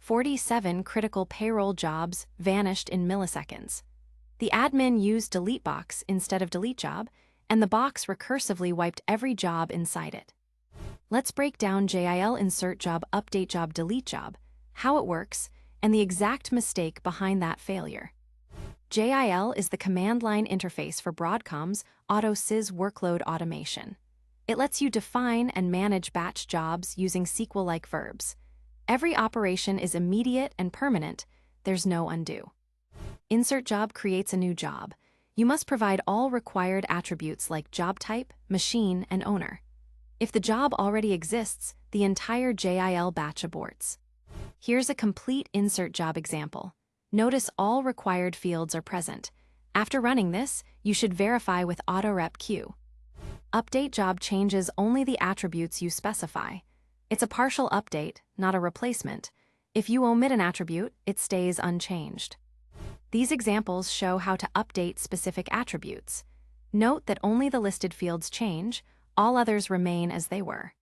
47 critical payroll jobs vanished in milliseconds. The admin used delete box instead of delete job, and the box recursively wiped every job inside it. Let's break down JIL insert job, update job, delete job, how it works, and the exact mistake behind that failure. JIL is the command line interface for Broadcom's AutoSys workload automation. It lets you define and manage batch jobs using SQL-like verbs. Every operation is immediate and permanent. There's no undo. Insert job creates a new job. You must provide all required attributes like job type, machine, and owner. If the job already exists, the entire JIL batch aborts. Here's a complete insert job example. Notice all required fields are present. After running this, you should verify with AutoRep-Q. Update job changes only the attributes you specify. It's a partial update, not a replacement. If you omit an attribute, it stays unchanged. These examples show how to update specific attributes. Note that only the listed fields change, all others remain as they were.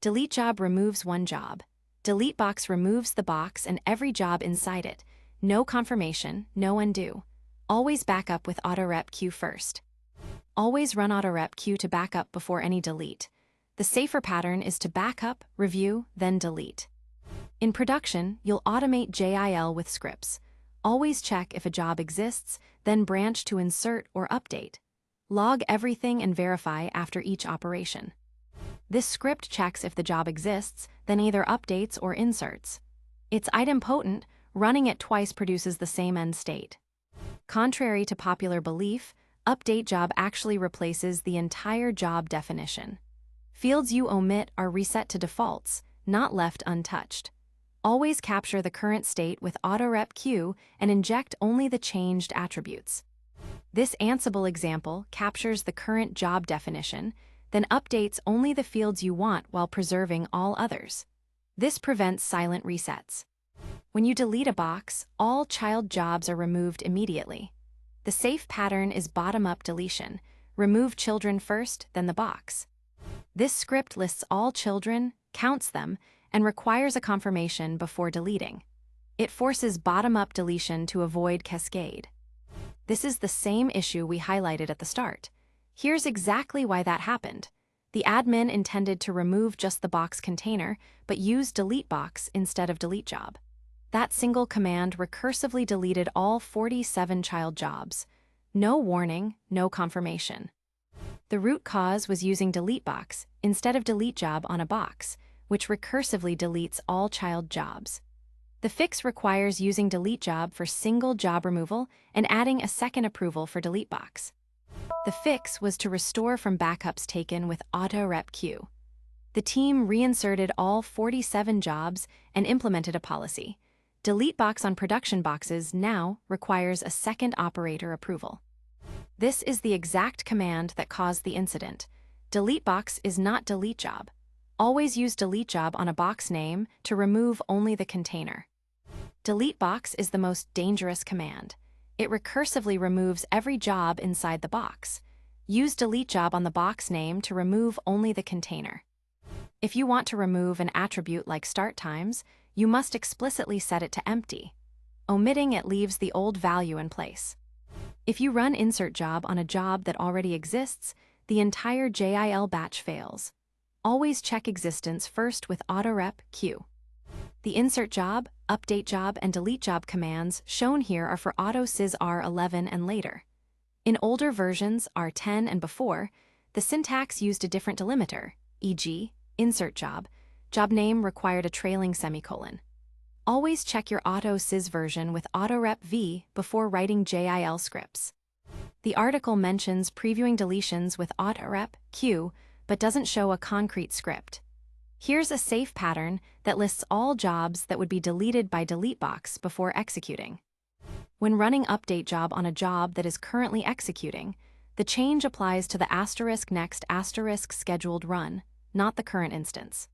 Delete job removes one job. Delete box removes the box and every job inside it. No confirmation, no undo. Always back up with AutoRep-Q first. Always run AutoRep-Q to back up before any delete. The safer pattern is to back up, review, then delete. In production, you'll automate JIL with scripts. Always check if a job exists, then branch to insert or update. Log everything and verify after each operation. This script checks if the job exists, then either updates or inserts. It's idempotent, running it twice produces the same end state. Contrary to popular belief, update job actually replaces the entire job definition. Fields you omit are reset to defaults, not left untouched. Always capture the current state with AutoRep-Q and inject only the changed attributes. This Ansible example captures the current job definition, then updates only the fields you want while preserving all others. This prevents silent resets. When you delete a box, all child jobs are removed immediately. The safe pattern is bottom-up deletion. Remove children first, then the box. This script lists all children, counts them, and requires a confirmation before deleting. It forces bottom-up deletion to avoid cascade. This is the same issue we highlighted at the start. Here's exactly why that happened. The admin intended to remove just the box container, but used delete box instead of delete job. That single command recursively deleted all 47 child jobs. No warning, no confirmation. The root cause was using delete box instead of delete job on a box, which recursively deletes all child jobs. The fix requires using delete job for single job removal and adding a second approval for delete box. The fix was to restore from backups taken with AutoRep-Q. The team reinserted all 47 jobs and implemented a policy. Delete box on production boxes now requires a second operator approval. This is the exact command that caused the incident. Delete box is not delete job. Always use delete job on a box name to remove only the container. Delete box is the most dangerous command. It recursively removes every job inside the box. Use delete job on the box name to remove only the container. If you want to remove an attribute like start times, you must explicitly set it to empty. Omitting it leaves the old value in place. If you run insert job on a job that already exists, the entire JIL batch fails. Always check existence first with AutoRep-Q. The insert job, update job, and delete job commands shown here are for AutoSys R11 and later. In older versions, R10 and before, the syntax used a different delimiter, e.g., insert job. Job name required a trailing semicolon. Always check your AutoSys version with AutoRep-V before writing JIL scripts. The article mentions previewing deletions with AutoRep-Q, but doesn't show a concrete script. Here's a safe pattern that lists all jobs that would be deleted by delete box before executing. When running update job on a job that is currently executing, the change applies to the *next scheduled run, not the current instance.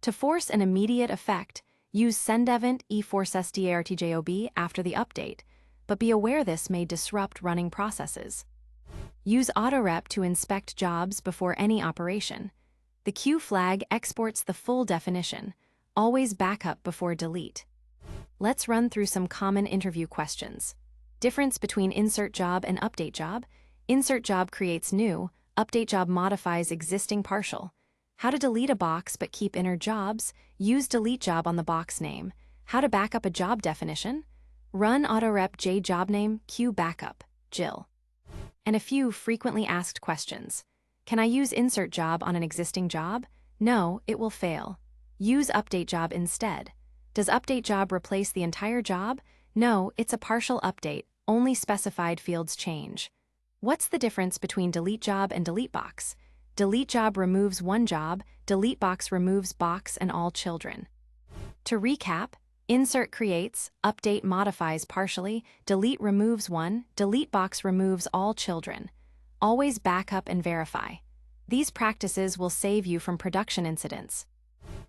To force an immediate effect, use sendEvent eForceSDARTJOB after the update, but be aware this may disrupt running processes. Use AutoRep to inspect jobs before any operation. The Q flag exports the full definition. Always back up before delete. Let's run through some common interview questions. Difference between insert job and update job. Insert job creates new, update job modifies existing partial. How to delete a box but keep inner jobs. Use delete job on the box name. How to back up a job definition. Run autorep j job name q backup, JIL. And a few frequently asked questions. Can I use insert job on an existing job? No, it will fail. Use update job instead. Does update job replace the entire job? No, it's a partial update, only specified fields change. What's the difference between delete job and delete box? Delete job removes one job, delete box removes box and all children. To recap, insert creates, update modifies partially, delete removes one, delete box removes all children. Always back up and verify. These practices will save you from production incidents.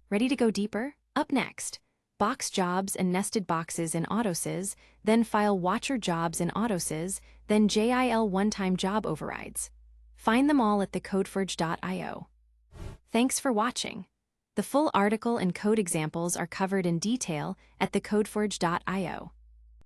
Ready to go deeper? Up next, box jobs and nested boxes in AutoSys, then file watcher jobs in AutoSys, then JIL one-time job overrides. Find them all at TheCodeForge.io. Thanks for watching. The full article and code examples are covered in detail at TheCodeForge.io.